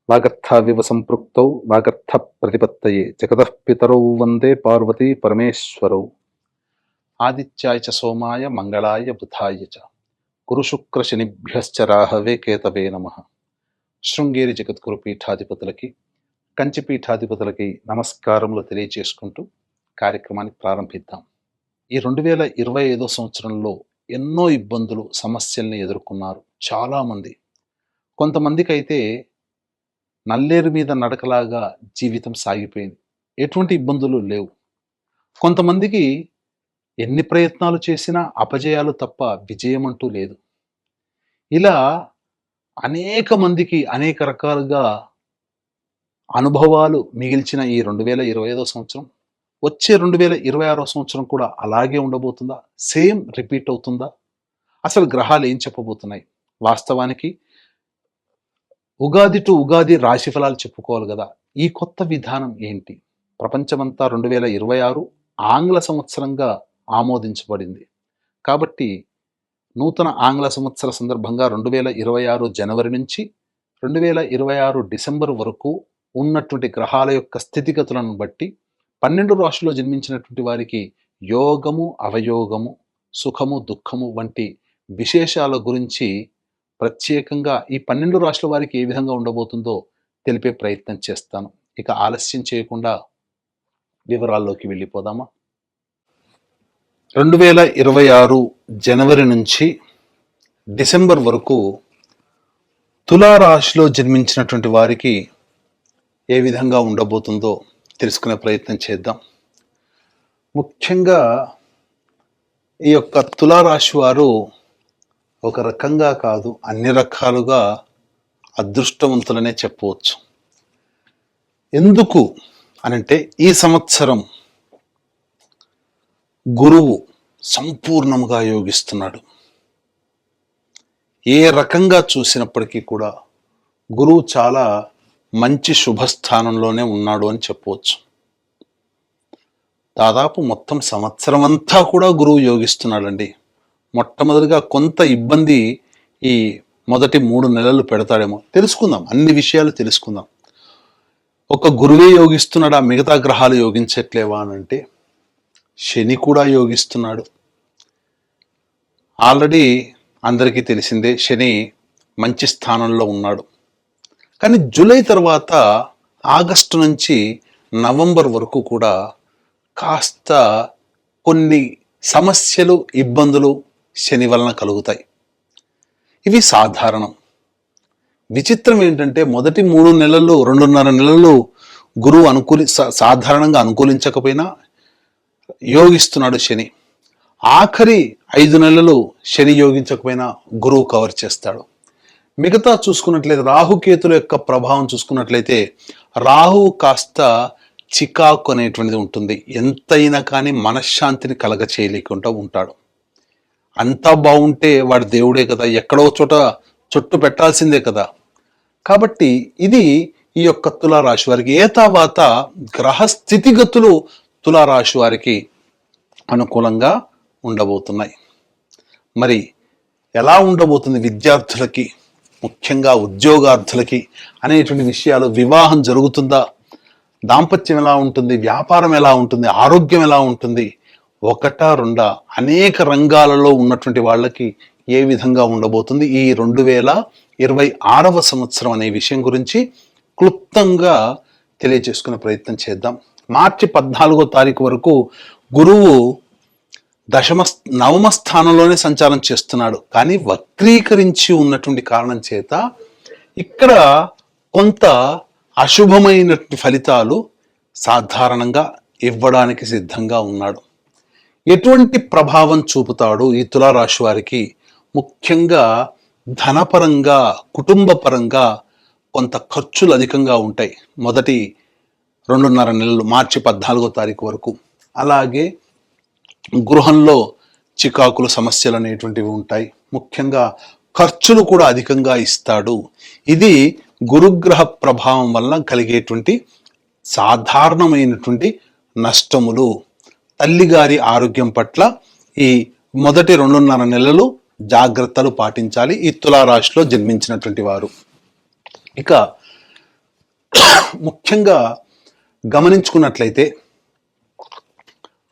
వాగర్థావివ సంపృక్తౌ వాగర్థ ప్రతిపత్తయే జగతః పితరౌ వందే పార్వతీ పరమేశ్వరౌ. ఆదిత్యాయ చ సోమాయ మంగళాయ బుధాయ చ గురుశుక్ర శనిభ్యశ్చ రాహవే కేతవే నమః. శృంగేరి జగద్గురు పీఠాధిపతులకి, కంచి పీఠాధిపతులకి నమస్కారములు తెలియచేసుకుంటూ కార్యక్రమాన్ని ప్రారంభిద్దాం. ఈ 2025 సంవత్సరంలో ఎన్నో ఇబ్బందులు, సమస్యల్ని ఎదుర్కొన్నారు చాలామంది. కొంతమందికి అయితే నల్లేరు మీద నడకలాగా జీవితం సాగిపోయింది, ఎటువంటి ఇబ్బందులు లేవు. కొంతమందికి ఎన్ని ప్రయత్నాలు చేసినా అపజయాలు తప్ప విజయం అంటూ లేదు. ఇలా అనేక మందికి అనేక రకాలుగా అనుభవాలు మిగిల్చిన ఈ 2025 సంవత్సరం, వచ్చే 2026 సంవత్సరం కూడా అలాగే ఉండబోతుందా? సేమ్ రిపీట్ అవుతుందా? అసలు గ్రహాలు ఏం చెప్పబోతున్నాయి? వాస్తవానికి ఉగాది టు ఉగాది రాశి ఫలాలు చెప్పుకోవాలి కదా. ఈ కొత్త విధానం ఏంటి? ప్రపంచమంతా 2026 ఆంగ్ల సంవత్సరంగా ఆమోదించబడింది. కాబట్టి నూతన ఆంగ్ల సంవత్సర సందర్భంగా 2026 జనవరి నుంచి 2026 డిసెంబర్ వరకు ఉన్నటువంటి గ్రహాల యొక్క స్థితిగతులను బట్టి 12 రాశుల్లో జన్మించినటువంటి వారికి యోగము, అవయోగము, సుఖము, దుఃఖము వంటి విశేషాల గురించి ప్రత్యేకంగా ఈ 12 రాశుల వారికి ఏ విధంగా ఉండబోతుందో తెలిపే ప్రయత్నం చేస్తాను. ఇక ఆలస్యం చేయకుండా వివరాల్లోకి వెళ్ళిపోదామా? 2026 జనవరి నుంచి డిసెంబర్ వరకు తులారాశిలో జన్మించినటువంటి వారికి ఏ విధంగా ఉండబోతుందో తెలుసుకునే ప్రయత్నం చేద్దాం. ముఖ్యంగా ఈ యొక్క తులారాశి వారు ఒక రకంగా కాదు, అన్ని రకాలుగా అదృష్టవంతులనే చెప్పవచ్చు. ఎందుకు అనంటే ఈ సంవత్సరం గురువు సంపూర్ణముగా యోగిస్తున్నాడు. ఏ రకంగా చూసినప్పటికీ కూడా గురువు చాలా మంచి శుభస్థానంలోనే ఉన్నాడు అని చెప్పవచ్చు. దాదాపు మొత్తం సంవత్సరం అంతా కూడా గురువు యోగిస్తున్నాడండి. మొట్టమొదటిగా కొంత ఇబ్బంది ఈ మొదటి 3 నెలలు పెడతాడేమో. తెలుసుకుందాం, అన్ని విషయాలు తెలుసుకుందాం. ఒక గురువే యోగిస్తున్నాడా, మిగతా గ్రహాలు యోగించట్లేవా అనంటే శని కూడా యోగిస్తున్నాడు. ఆల్రెడీ అందరికీ తెలిసిందే, శని మంచి స్థానంలో ఉన్నాడు. కానీ జూలై తర్వాత ఆగస్టు నుంచి నవంబర్ వరకు కూడా కాస్త కొన్ని సమస్యలు, ఇబ్బందులు శని వలన కలుగుతాయి. ఇవి సాధారణం. విచిత్రం ఏంటంటే మొదటి 3 నెలలు, 2.5 నెలలు గురువు సాధారణంగా అనుకూలించకపోయినా యోగిస్తున్నాడు శని. ఆఖరి 5 నెలలు శని యోగించకపోయినా గురువు కవర్ చేస్తాడు. మిగతా చూసుకున్నట్లయితే రాహుకేతుల యొక్క ప్రభావం చూసుకున్నట్లయితే రాహువు కాస్త చికాకు అనేటువంటిది ఉంటుంది. ఎంతైనా కానీ మనశ్శాంతిని కలగ చేయలేకుండా ఉంటాడు. అంతా బాగుంటే వాడు దేవుడే కదా, ఎక్కడో చోట చుట్టు పెట్టాల్సిందే కదా. కాబట్టి ఇది ఈ యొక్క తులారాశి వారికి ఏతావాత గ్రహ స్థితిగతులు తులారాశి వారికి అనుకూలంగా ఉండబోతున్నాయి. మరి ఎలా ఉండబోతుంది విద్యార్థులకి, ముఖ్యంగా ఉద్యోగార్థులకి అనేటువంటి విషయాలు? వివాహం జరుగుతుందా? దాంపత్యం ఎలా ఉంటుంది? వ్యాపారం ఎలా ఉంటుంది? ఆరోగ్యం ఎలా ఉంటుంది? ఒకటా రెండా అనేక రంగాలలో ఉన్నటువంటి వాళ్ళకి ఏ విధంగా ఉండబోతుంది ఈ 2026 సంవత్సరం అనే విషయం గురించి క్లుప్తంగా తెలియజేసుకునే ప్రయత్నం చేద్దాం. మార్చి 14వ తారీఖు వరకు గురువు నవమ స్థానంలోనే సంచారం చేస్తున్నాడు. కానీ వక్రీకరించి ఉన్నటువంటి కారణం చేత ఇక్కడ కొంత అశుభమైనటువంటి ఫలితాలు సాధారణంగా ఇవ్వడానికి సిద్ధంగా ఉన్నాడు. ఎటువంటి ప్రభావం చూపుతాడు ఈ తులారాశి వారికి? ముఖ్యంగా ధనపరంగా, కుటుంబ పరంగా కొంత ఖర్చులు అధికంగా ఉంటాయి మొదటి 2.5 నెలలు, మార్చి 14వ తారీఖు వరకు. అలాగే గృహంలో చికాకులు, సమస్యలు అనేటువంటివి ఉంటాయి. ముఖ్యంగా ఖర్చులు కూడా అధికంగా ఇస్తాడు. ఇది గురుగ్రహ ప్రభావం వల్ల కలిగేటువంటి సాధారణమైనటువంటి నష్టములు. తల్లిగారి ఆరోగ్యం పట్ల ఈ మొదటి 2.5 నెలలు జాగ్రత్తలు పాటించాలి ఈ తులారాశిలో జన్మించినటువంటి వారు. ఇక ముఖ్యంగా గమనించుకున్నట్లయితే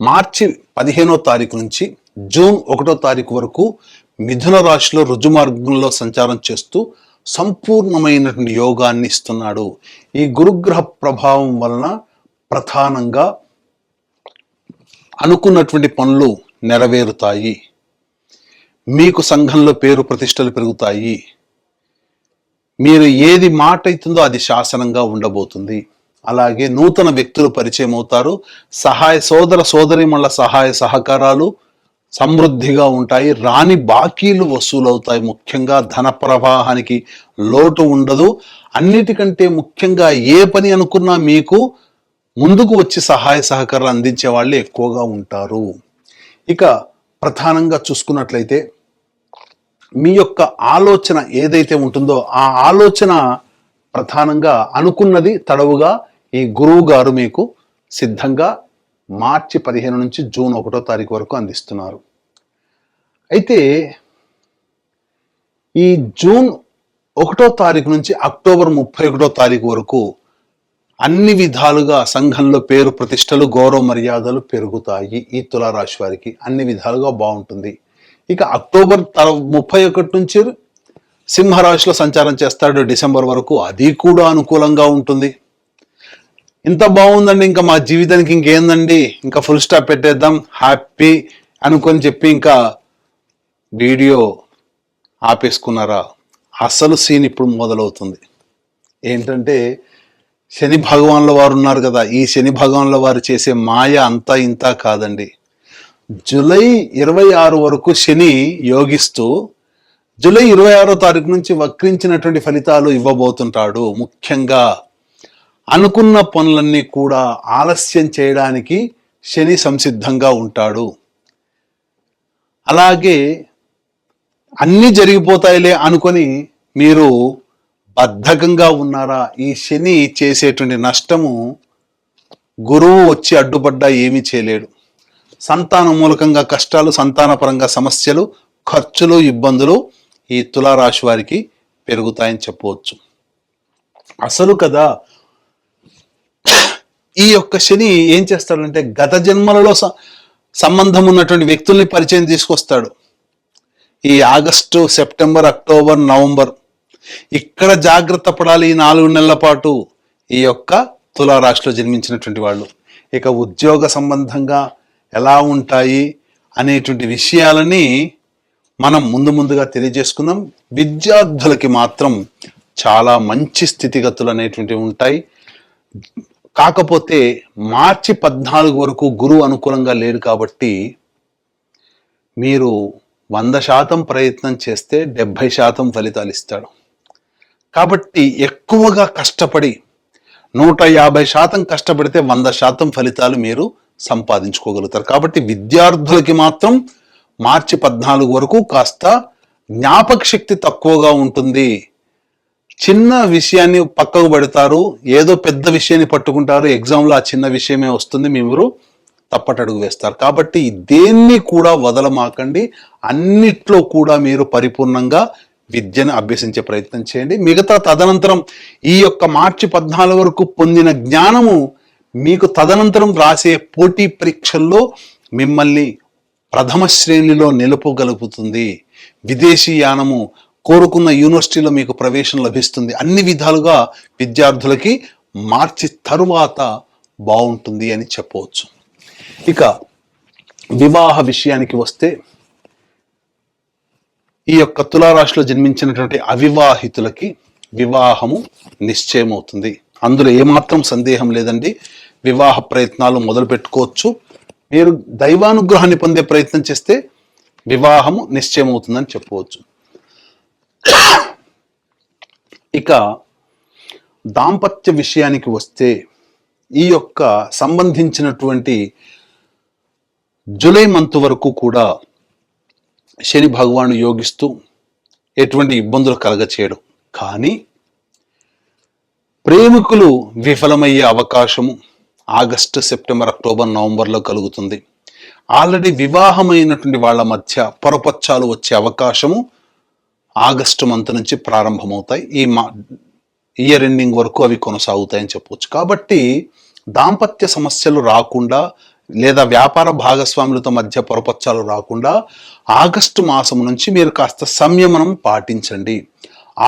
మార్చి 15వ తారీఖు నుంచి జూన్ 1వ తారీఖు వరకు మిథున రాశిలో రుజుమార్గంలో సంచారం చేస్తూ సంపూర్ణమైనటువంటి యోగాన్ని ఇస్తున్నాడు. ఈ గురుగ్రహ ప్రభావం వలన ప్రధానంగా అనుకున్నటువంటి పనులు నెరవేరుతాయి, మీకు సంఘంలో పేరు ప్రతిష్టలు పెరుగుతాయి, మీరు ఏది మాట అవుతుందో అది శాసనంగా ఉండబోతుంది. అలాగే నూతన వ్యక్తులు పరిచయం అవుతారు, సోదర సోదరీమణుల సహాయ సహకారాలు సమృద్ధిగా ఉంటాయి, రాని బాకీలు వసూలవుతాయి, ముఖ్యంగా ధన ప్రవాహానికి లోటు ఉండదు. అన్నిటికంటే ముఖ్యంగా ఏ పని అనుకున్నా మీకు ముందుకు వచ్చి సహాయ సహకారాలు అందించే వాళ్ళు ఎక్కువగా ఉంటారు. ఇక ప్రధానంగా చూసుకున్నట్లయితే మీ యొక్క ఆలోచన ఏదైతే ఉంటుందో ఆ ఆలోచన ప్రధానంగా అనుకున్నది తడవుగా ఈ గురువు గారు మీకు సిద్ధంగా మార్చి 15 నుంచి జూన్ 1వ తారీఖు వరకు అందిస్తున్నారు. అయితే ఈ జూన్ 1వ తారీఖు నుంచి అక్టోబర్ 31వ తారీఖు వరకు అన్ని విధాలుగా సంఘంలో పేరు ప్రతిష్టలు గౌరవ మర్యాదలు పెరుగుతాయి. ఈ తులారాశి వారికి అన్ని విధాలుగా బాగుంటుంది. ఇక అక్టోబర్ 31 నుంచి సింహరాశిలో సంచారం చేస్తాడు డిసెంబర్ వరకు, అది కూడా అనుకూలంగా ఉంటుంది. ఇంత బాగుందండి, ఇంకా మా జీవితానికి ఇంకేందండి, ఇంకా ఫుల్ స్టాప్ పెట్టేద్దాం హ్యాపీ అనుకొని చెప్పి ఇంకా వీడియో ఆపేసుకున్నారా? అసలు సీన్ ఇప్పుడు మొదలవుతుంది. ఏంటంటే శని భగవాన్ల వారు ఉన్నారు కదా, ఈ శని భగవాన్ల వారు చేసే మాయ అంతా ఇంత కాదండి. జూలై 26 వరకు శని యోగిస్తూ జూలై 26వ తారీఖు నుంచి వక్రించినటువంటి ఫలితాలు ఇవ్వబోతుంటాడు. ముఖ్యంగా అనుకున్న పనులన్నీ కూడా ఆలస్యం చేయడానికి శని సంసిద్ధంగా ఉంటాడు. అలాగే అన్నీ జరిగిపోతాయిలే అనుకొని మీరు బద్ధకంగా ఉన్నారా? ఈ శని చేసేటువంటి నష్టము గురువు వచ్చి అడ్డుపడ్డా ఏమీ చేయలేడు. సంతాన మూలకంగా కష్టాలు, సంతానపరంగా సమస్యలు, ఖర్చులు, ఇబ్బందులు ఈ తులారాశి వారికి పెరుగుతాయని చెప్పవచ్చు. అసలు కదా ఈ యొక్క శని ఏం చేస్తాడంటే గత జన్మలలో సంబంధం ఉన్నటువంటి వ్యక్తుల్ని పరిచయం తీసుకొస్తాడు. ఈ ఆగస్టు, సెప్టెంబర్, అక్టోబర్, నవంబర్ ఇక్కడ జాగ్రత్త పడాలి. ఈ 4 నెలల పాటు ఈ యొక్క తులారాశిలో జన్మించినటువంటి వాళ్ళు. ఇక ఉద్యోగ సంబంధంగా ఎలా ఉంటాయి అనేటువంటి విషయాలని మనం ముందుగా తెలియజేసుకుందాం. విద్యార్థులకి మాత్రం చాలా మంచి స్థితిగతులు అనేటువంటివి ఉంటాయి. కాకపోతే మార్చి 14 వరకు గురువు అనుకూలంగా లేడు కాబట్టి మీరు 100% ప్రయత్నం చేస్తే 70% ఫలితాలు ఇస్తాడు. కాబట్టి ఎక్కువగా కష్టపడి 150% కష్టపడితే 100% ఫలితాలు మీరు సంపాదించుకోగలుగుతారు. కాబట్టి విద్యార్థులకి మాత్రం మార్చి 14 వరకు కాస్త జ్ఞాపక శక్తి తక్కువగా ఉంటుంది. చిన్న విషయాన్ని పక్కకు పెడతారు, ఏదో పెద్ద విషయాన్ని పట్టుకుంటారు, ఎగ్జామ్లో ఆ చిన్న విషయమే వస్తుంది, మీరు తప్పటడుగు వేస్తారు. కాబట్టి దేన్ని కూడా వదలమాకండి, అన్నిట్లో కూడా మీరు పరిపూర్ణంగా విద్యను అభ్యసించే ప్రయత్నం చేయండి. మిగతా తదనంతరం ఈ యొక్క మార్చి 14 వరకు పొందిన జ్ఞానము మీకు తదనంతరం రాసే పోటీ పరీక్షల్లో మిమ్మల్ని ప్రథమ శ్రేణిలో నిలుపగలుగుతుంది. విదేశీ యానము, కోరుకున్న యూనివర్సిటీలో మీకు ప్రవేశం లభిస్తుంది. అన్ని విధాలుగా విద్యార్థులకి మార్చి తరువాత బాగుంటుంది అని చెప్పవచ్చు. ఇక వివాహ విషయానికి వస్తే ఈ యొక్క తులారాశిలో జన్మించినటువంటి అవివాహితులకి వివాహము నిశ్చయమవుతుంది. అందులో ఏమాత్రం సందేహం లేదండి. వివాహ ప్రయత్నాలు మొదలు పెట్టుకోవచ్చు. మీరు దైవానుగ్రహాన్ని పొందే ప్రయత్నం చేస్తే వివాహము నిశ్చయమవుతుందని చెప్పవచ్చు. ఇక దాంపత్య విషయానికి వస్తే ఈ యొక్క సంబంధించినటువంటి జూలై మంత్ వరకు కూడా శని భగవాను యోగిస్తూ ఎటువంటి ఇబ్బందులు కలగచేయడం, కానీ ప్రేమికులు విఫలమయ్యే అవకాశము ఆగస్టు, సెప్టెంబర్, అక్టోబర్, నవంబర్లో కలుగుతుంది. ఆల్రెడీ వివాహమైనటువంటి వాళ్ళ మధ్య పొరపచ్చాలు వచ్చే అవకాశము ఆగస్టు మంత్ నుంచి ప్రారంభమవుతాయి. ఇయర్ ఎండింగ్ వరకు అవి కొనసాగుతాయని చెప్పవచ్చు. కాబట్టి దాంపత్య సమస్యలు రాకుండా లేదా వ్యాపార భాగస్వాములతో మధ్య పొరపచ్చాలు రాకుండా ఆగస్టు మాసం నుంచి మీరు కాస్త సంయమనం పాటించండి.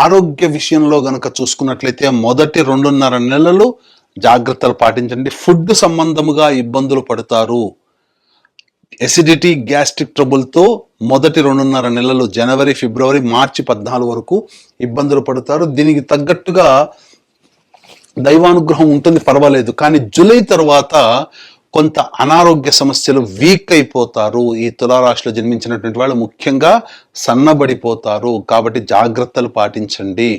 ఆరోగ్య విషయంలో గనక చూసుకున్నట్లయితే మొదటి 2.5 నెలలు జాగ్రత్తలు పాటించండి. ఫుడ్ సంబంధముగా ఇబ్బందులు పడతారు. ఎసిడిటీ, గ్యాస్ట్రిక్ ట్రబుల్తో మొదటి 2.5 నెలలు జనవరి, ఫిబ్రవరి, మార్చి 14 వరకు ఇబ్బందులు పడతారు. దీనికి తగ్గట్టుగా దైవానుగ్రహం ఉంటుంది, పర్వాలేదు. కానీ జూలై తర్వాత కొంత అనారోగ్య సమస్యలు, వీక్ అయిపోతారు. ఈ తులారాశిలో జన్మించినటువంటి వాళ్ళు ముఖ్యంగా సన్నబడిపోతారు. కాబట్టి జాగ్రత్తలు పాటించండి.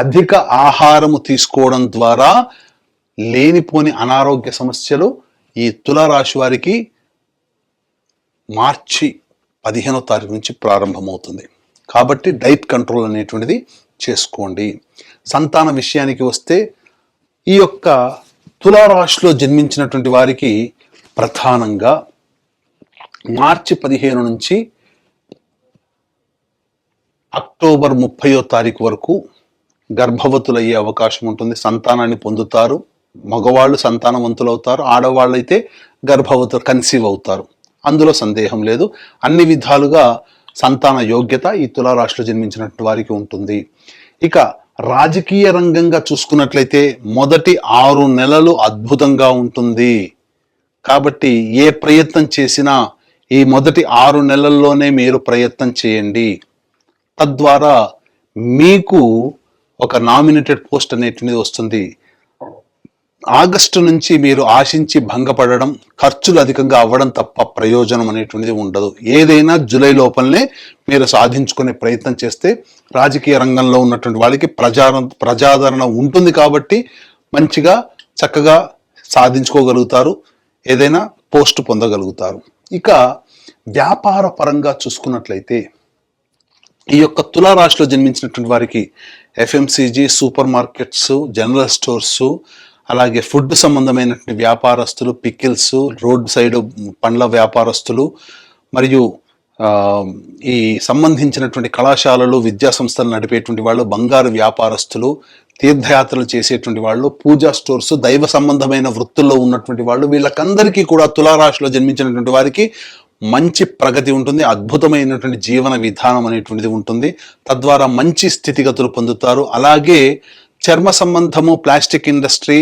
అధిక ఆహారము తీసుకోవడం ద్వారా లేనిపోని అనారోగ్య సమస్యలు ఈ తులారాశి వారికి మార్చి 15వ తారీఖు నుంచి ప్రారంభమవుతుంది. కాబట్టి డైట్ కంట్రోల్ అనేటువంటిది చేసుకోండి. సంతాన విషయానికి వస్తే ఈ యొక్క తులారాశిలో జన్మించినటువంటి వారికి ప్రధానంగా మార్చి 15 నుంచి అక్టోబర్ 30వ తారీఖు వరకు గర్భవతులయ్యే అవకాశం ఉంటుంది. సంతానాన్ని పొందుతారు. మగవాళ్ళు సంతానవంతులవుతారు, ఆడవాళ్ళైతే గర్భవతులు, కన్సీవ్ అవుతారు. అందులో సందేహం లేదు. అన్ని విధాలుగా సంతాన యోగ్యత ఈ తులారాశిలో జన్మించినటువంటి వారికి ఉంటుంది. ఇక రాజకీయ రంగంగా చూసుకున్నట్లయితే మొదటి 6 నెలలు అద్భుతంగా ఉంటుంది. కాబట్టి ఏ ప్రయత్నం చేసినా ఈ మొదటి 6 నెలల్లోనే మీరు ప్రయత్నం చేయండి. తద్వారా మీకు ఒక నామినేటెడ్ పోస్ట్ అనేటువంటిది వస్తుంది. ఆగస్టు నుంచి మీరు ఆశించి భంగపడడం, ఖర్చులు అధికంగా అవ్వడం తప్ప ప్రయోజనం అనేటువంటిది ఉండదు. ఏదైనా జూలై లోపలనే మీరు సాధించుకునే ప్రయత్నం చేస్తే రాజకీయ రంగంలో ఉన్నటువంటి వాళ్ళకి ప్రజాదరణ ఉంటుంది. కాబట్టి మంచిగా చక్కగా సాధించుకోగలుగుతారు, ఏదైనా పోస్ట్ పొందగలుగుతారు. ఇక వ్యాపార పరంగా చూసుకున్నట్లయితే ఈ యొక్క తులారాశిలో జన్మించినటువంటి వారికి FMCG, super markets, general stores, అలాగే ఫుడ్ సంబంధమైనటువంటి వ్యాపారస్తులు, పికిల్స్, రోడ్ సైడ్ పండ్ల వ్యాపారస్తులు, మరియు ఈ సంబంధించినటువంటి కళాశాలలు, విద్యా సంస్థలు నడిపేటువంటి వాళ్ళు, బంగారు వ్యాపారస్తులు, తీర్థయాత్రలు చేసేటువంటి వాళ్ళు, పూజా స్టోర్స్, దైవ సంబంధమైన వృత్తుల్లో ఉన్నటువంటి వాళ్ళు, వీళ్ళకందరికీ కూడా తులారాశిలో జన్మించినటువంటి వారికి మంచి ప్రగతి ఉంటుంది. అద్భుతమైనటువంటి జీవన విధానం అనేటువంటిది ఉంటుంది. తద్వారా మంచి స్థితిగతులు పొందుతారు. అలాగే చర్మ సంబంధము, ప్లాస్టిక్ ఇండస్ట్రీ,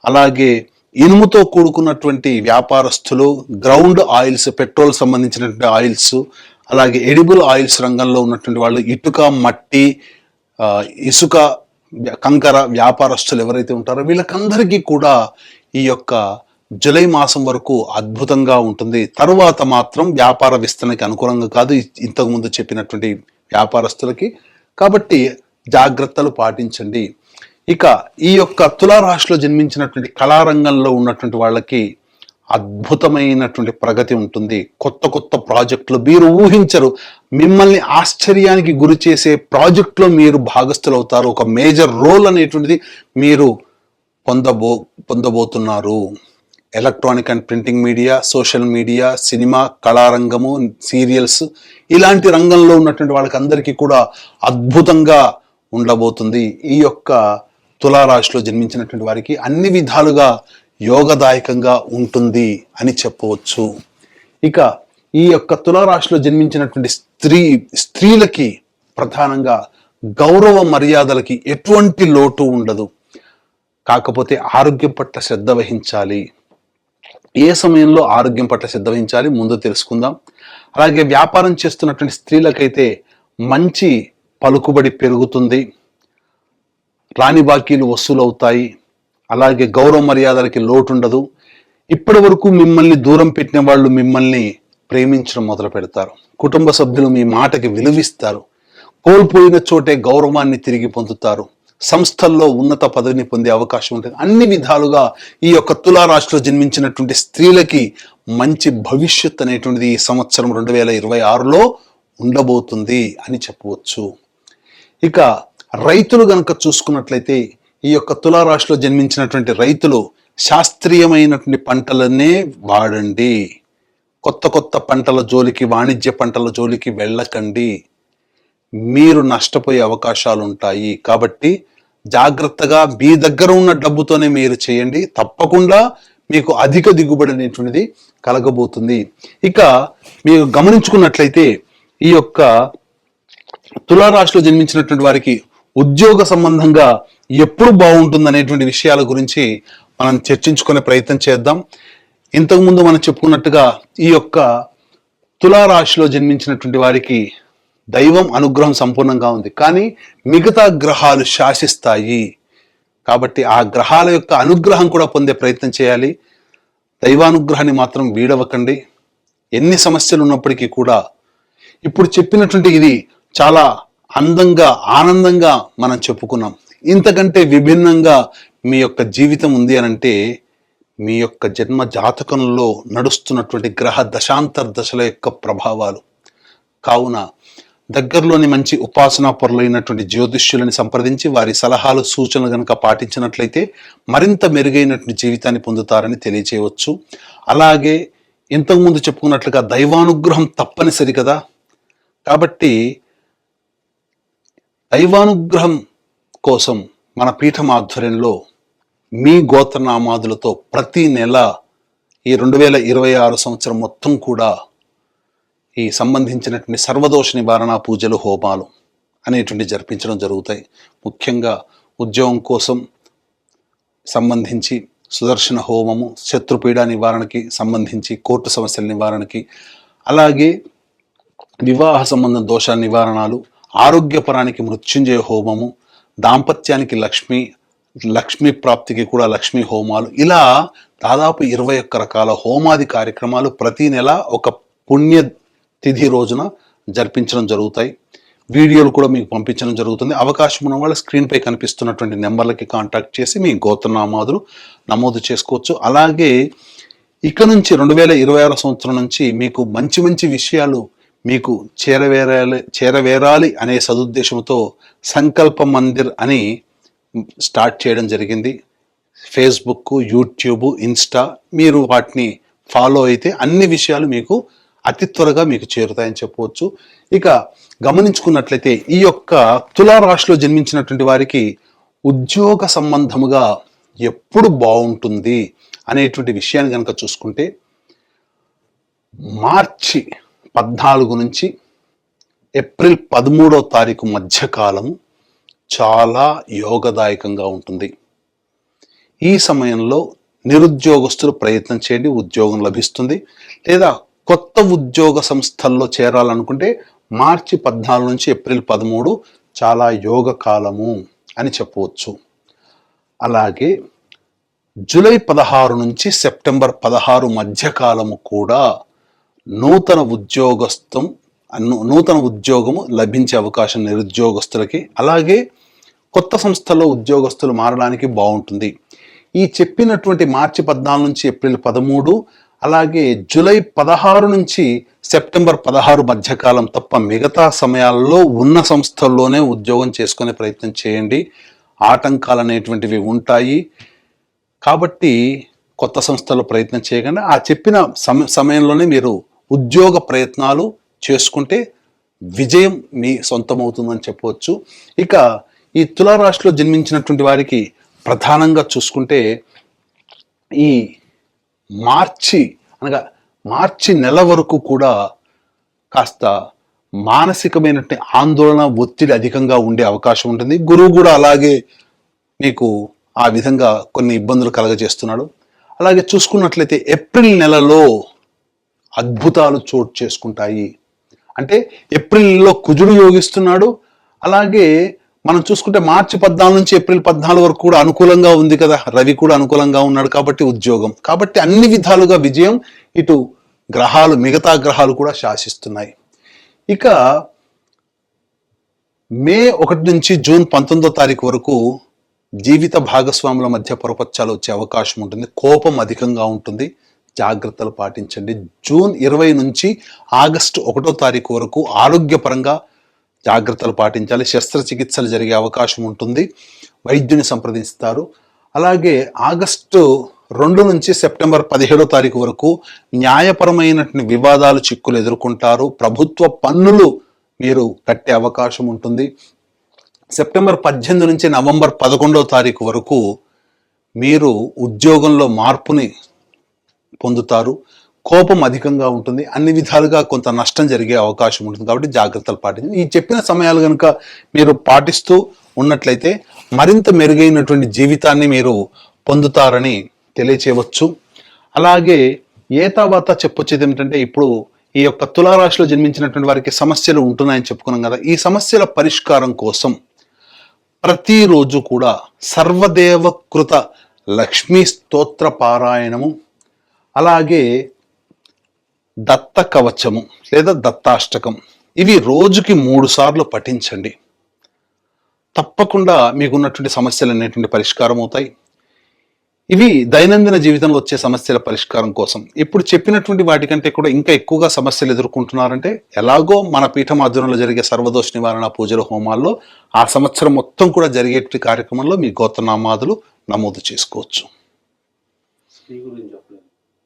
అలాగే ఇనుముతో కూడుకున్నటువంటి వ్యాపారస్తులు, గ్రౌండ్ ఆయిల్స్, పెట్రోల్ సంబంధించినటువంటి ఆయిల్స్, అలాగే ఎడిబుల్ ఆయిల్స్ రంగంలో ఉన్నటువంటి వాళ్ళు, ఇటుక, మట్టి, ఇసుక, కంకర వ్యాపారస్తులు ఎవరైతే ఉంటారో వీళ్ళకందరికీ కూడా ఈ యొక్క జూలై మాసం వరకు అద్భుతంగా ఉంటుంది. తరువాత మాత్రం వ్యాపార విస్తరణకి అనుకూలంగా కాదు, ఇంతకుముందు చెప్పినటువంటి వ్యాపారస్తులకి. కాబట్టి జాగ్రత్తలు పాటించండి. ఇక ఈ యొక్క తులారాశిలో జన్మించినటువంటి కళారంగంలో ఉన్నటువంటి వాళ్ళకి అద్భుతమైనటువంటి ప్రగతి ఉంటుంది. కొత్త కొత్త ప్రాజెక్టులు మీరు ఊహించరు, మిమ్మల్ని ఆశ్చర్యానికి గురి చేసే ప్రాజెక్టులో మీరు భాగస్థులు అవుతారు. ఒక మేజర్ రోల్ అనేటువంటిది మీరు పొందబోతున్నారు. Electronic and printing media, social media, cinema, కళారంగము, సీరియల్స్, ఇలాంటి రంగంలో ఉన్నటువంటి వాళ్ళకి అందరికీ కూడా అద్భుతంగా ఉండబోతుంది. ఈ యొక్క తులారాశిలో జన్మించినటువంటి వారికి అన్ని విధాలుగా యోగదాయకంగా ఉంటుంది అని చెప్పవచ్చు. ఇక ఈ యొక్క తులారాశిలో జన్మించినటువంటి స్త్రీలకి ప్రధానంగా గౌరవ మర్యాదలకి ఎటువంటి లోటు ఉండదు. కాకపోతే ఆరోగ్యం పట్ల శ్రద్ధ వహించాలి. ఏ సమయంలో ఆరోగ్యం పట్ల శ్రద్ధ వహించాలి ముందు తెలుసుకుందాం. అలాగే వ్యాపారం చేస్తున్నటువంటి స్త్రీలకైతే మంచి పలుకుబడి పెరుగుతుంది, రాని బాకీలు వసూలు అవుతాయి, అలాగే గౌరవ మర్యాదలకి లోటు ఉండదు. ఇప్పటి వరకు మిమ్మల్ని దూరం పెట్టిన వాళ్ళు మిమ్మల్ని ప్రేమించడం మొదలు పెడతారు. కుటుంబ సభ్యులు మీ మాటకి విలువిస్తారు. కోల్పోయిన చోటే గౌరవాన్ని తిరిగి పొందుతారు. సంస్థల్లో ఉన్నత పదవిని పొందే అవకాశం ఉంటుంది. అన్ని విధాలుగా ఈ యొక్క తులారాశిలో జన్మించినటువంటి స్త్రీలకి మంచి భవిష్యత్ అనేటువంటిది ఈ సంవత్సరం 2026లో ఉండబోతుంది అని చెప్పవచ్చు. ఇక రైతులు గనక చూసుకున్నట్లయితే ఈ యొక్క తులారాశిలో జన్మించినటువంటి రైతులు శాస్త్రీయమైనటువంటి పంటలనే వాడండి. కొత్త కొత్త పంటల జోలికి, వాణిజ్య పంటల జోలికి వెళ్ళకండి, మీరు నష్టపోయే అవకాశాలు ఉంటాయి. కాబట్టి జాగ్రత్తగా మీ దగ్గర ఉన్న డబ్బుతోనే మీరు చేయండి. తప్పకుండా మీకు అధిక దిగుబడి అనేటువంటిది కలగబోతుంది. ఇక మీరు గమనించుకున్నట్లయితే ఈ యొక్క తులారాశిలో జన్మించినటువంటి వారికి ఉద్యోగ సంబంధంగా ఎప్పుడు బాగుంటుంది అనేటువంటి విషయాల గురించి మనం చర్చించుకునే ప్రయత్నం చేద్దాం. ఇంతకుముందు మనం చెప్పుకున్నట్టుగా ఈ యొక్క తులారాశిలో జన్మించినటువంటి వారికి దైవం అనుగ్రహం సంపూర్ణంగా ఉంది, కానీ మిగతా గ్రహాలు శాసిస్తాయి. కాబట్టి ఆ గ్రహాల యొక్క అనుగ్రహం కూడా పొందే ప్రయత్నం చేయాలి. దైవానుగ్రహాన్ని మాత్రం వీడవకండి. ఎన్ని సమస్యలు ఉన్నప్పటికీ కూడా ఇప్పుడు చెప్పినటువంటి ఇది చాలా అందంగా ఆనందంగా మనం చెప్పుకున్నాం. ఇంతకంటే విభిన్నంగా మీ యొక్క జీవితం ఉంది అనంటే మీ యొక్క జన్మ జాతకంలో నడుస్తున్నటువంటి గ్రహ దశాంతర దశల యొక్క ప్రభావాలు. కావున దగ్గరలోని మంచి ఉపాసనా పరులైనటువంటి జ్యోతిష్యులని సంప్రదించి వారి సలహాలు సూచనలు కనుక పాటించినట్లయితే మరింత మెరుగైనటువంటి జీవితాన్ని పొందుతారని తెలియచేయవచ్చు. అలాగే ఇంతకుముందు చెప్పుకున్నట్లుగా దైవానుగ్రహం తప్పనిసరి కదా. కాబట్టి దైవానుగ్రహం కోసం మన పీఠం ఆధ్వర్యంలో మీ గోత్రనామాదులతో ప్రతి నెల ఈ 2026 సంవత్సరం మొత్తం కూడా ఈ సంబంధించినటువంటి సర్వదోష నివారణ పూజలు, హోమాలు అనేటువంటి జరిపించడం జరుగుతాయి. ముఖ్యంగా ఉద్యోగం కోసం సంబంధించి సుదర్శన హోమము, శత్రుపీడ నివారణకి సంబంధించి, కోర్టు సమస్యల నివారణకి, అలాగే వివాహ సంబంధ దోషాల నివారణలు, ఆరోగ్యపరానికి మృత్యుంజయ హోమము, దాంపత్యానికి లక్ష్మీ ప్రాప్తికి కూడా లక్ష్మీ హోమాలు, ఇలా దాదాపు 21 రకాల హోమాది కార్యక్రమాలు ప్రతి నెల ఒక పుణ్య తిథి రోజున జరిపించడం జరుగుతాయి. వీడియోలు కూడా మీకు పంపించడం జరుగుతుంది. అవకాశం ఉన్న వాళ్ళు స్క్రీన్పై కనిపిస్తున్నటువంటి నెంబర్లకి కాంటాక్ట్ చేసి మీ గోత్రనామాదులు నమోదు చేసుకోవచ్చు. అలాగే ఇక నుంచి 2026 సంవత్సరం నుంచి మీకు మంచి మంచి విషయాలు మీకు చేరవేరాలి అనే సదుద్దేశంతో సంకల్ప మందిర్ అని స్టార్ట్ చేయడం జరిగింది. ఫేస్బుక్, యూట్యూబ్, ఇన్స్టా, మీరు వాటిని ఫాలో అయితే అన్ని విషయాలు మీకు అతి త్వరగా మీకు చేరుతాయని చెప్పవచ్చు. ఇక గమనించుకున్నట్లయితే ఈ యొక్క తులారాశిలో జన్మించినటువంటి వారికి ఉద్యోగ సంబంధముగా ఎప్పుడు బాగుంటుంది అనేటువంటి విషయాన్ని కనుక చూసుకుంటే మార్చి 14 నుంచి ఏప్రిల్ 13వ తారీఖు మధ్యకాలము చాలా యోగదాయకంగా ఉంటుంది. ఈ సమయంలో నిరుద్యోగస్తులు ప్రయత్నం చేయండి, ఉద్యోగం లభిస్తుంది. లేదా కొత్త ఉద్యోగ సంస్థల్లో చేరాలనుకుంటే మార్చి 14 నుంచి ఏప్రిల్ 13 చాలా యోగ కాలము అని చెప్పవచ్చు. అలాగే జూలై 16 నుంచి సెప్టెంబర్ 16 మధ్యకాలము కూడా నూతన ఉద్యోగము లభించే అవకాశం నిరుద్యోగస్తులకి, అలాగే కొత్త సంస్థల్లో ఉద్యోగస్తులు మారడానికి బాగుంటుంది. ఈ చెప్పినటువంటి మార్చి 14 నుంచి ఏప్రిల్ 13, అలాగే జూలై 16 నుంచి సెప్టెంబర్ 16 మధ్యకాలం తప్ప మిగతా సమయాల్లో ఉన్న సంస్థల్లోనే ఉద్యోగం చేసుకునే ప్రయత్నం చేయండి. ఆటంకాలు అనేటువంటివి ఉంటాయి కాబట్టి కొత్త సంస్థల్లో ప్రయత్నం చేయకుండా ఆ చెప్పిన సమయంలోనే మీరు ఉద్యోగ ప్రయత్నాలు చేసుకుంటే విజయం మీ సొంతమవుతుందని చెప్పవచ్చు. ఇక ఈ తులారాశిలో జన్మించినటువంటి వారికి ప్రధానంగా చూసుకుంటే ఈ మార్చి నెల వరకు కూడా కాస్త మానసికమైనటువంటి ఆందోళన, ఒత్తిడి అధికంగా ఉండే అవకాశం ఉంటుంది. గురువు కూడా అలాగే మీకు ఆ విధంగా కొన్ని ఇబ్బందులు కలగజేస్తున్నాడు. అలాగే చూసుకున్నట్లయితే ఏప్రిల్ నెలలో అద్భుతాలు చోటు చేసుకుంటాయి. అంటే ఏప్రిల్లో కుజుడు యోగిస్తున్నాడు. అలాగే మనం చూసుకుంటే మార్చి 14 నుంచి ఏప్రిల్ 14 వరకు కూడా అనుకూలంగా ఉంది కదా, రవి కూడా అనుకూలంగా ఉన్నాడు కాబట్టి ఉద్యోగం, కాబట్టి అన్ని విధాలుగా విజయం. ఇటు మిగతా గ్రహాలు కూడా శాసిస్తున్నాయి. ఇక మే 1 నుంచి జూన్ 19వ తారీఖు వరకు జీవిత భాగస్వాముల మధ్య పొరపచ్చాలు వచ్చే అవకాశం ఉంటుంది. కోపం అధికంగా ఉంటుంది, జాగ్రత్తలు పాటించండి. జూన్ 20 నుంచి ఆగస్టు 1వ తారీఖు వరకు ఆరోగ్యపరంగా జాగ్రత్తలు పాటించాలి. శస్త్రచికిత్సలు జరిగే అవకాశం ఉంటుంది, వైద్యుని సంప్రదిస్తారు. అలాగే ఆగస్టు 2 నుంచి సెప్టెంబర్ 17వ తారీఖు వరకు న్యాయపరమైనటువంటి వివాదాలు, చిక్కులు ఎదుర్కొంటారు. ప్రభుత్వ పన్నులు మీరు కట్టే అవకాశం ఉంటుంది. సెప్టెంబర్ 18 నుంచి నవంబర్ 11వ తారీఖు వరకు మీరు ఉద్యోగంలో మార్పుని పొందుతారు. కోపం అధికంగా ఉంటుంది. అన్ని విధాలుగా కొంత నష్టం జరిగే అవకాశం ఉంటుంది. కాబట్టి జాగ్రత్తలు పాటించండి. ఈ చెప్పిన సమయాలు కనుక మీరు పాటిస్తూ ఉన్నట్లయితే మరింత మెరుగైనటువంటి జీవితాన్ని మీరు పొందుతారని తెలియచేయవచ్చు. అలాగే ఏతావాత చెప్పొచ్చేది ఏమిటంటే, ఇప్పుడు ఈ యొక్క తులారాశిలో జన్మించినటువంటి వారికి సమస్యలు ఉంటున్నాయని చెప్పుకున్నాం కదా. ఈ సమస్యల పరిష్కారం కోసం ప్రతిరోజు కూడా సర్వదేవకృత లక్ష్మీ స్తోత్ర పారాయణము, అలాగే దత్త కవచము లేదా దత్తాష్టకం, ఇవి రోజుకి 3 సార్లు పఠించండి. తప్పకుండా మీకున్నటువంటి సమస్యలు అనేటువంటి పరిష్కారం అవుతాయి. ఇవి దైనందిన జీవితంలో వచ్చే సమస్యల పరిష్కారం కోసం. ఇప్పుడు చెప్పినటువంటి వాటికంటే కూడా ఇంకా ఎక్కువగా సమస్యలు ఎదుర్కొంటున్నారంటే, ఎలాగో మన పీఠం ఆధ్వర్యంలో జరిగే సర్వదోష నివారణ పూజల హోమాల్లో ఆ సంవత్సరం మొత్తం కూడా జరిగేటువంటి కార్యక్రమంలో మీ గోత్రనామాదులు నమోదు చేసుకోవచ్చు.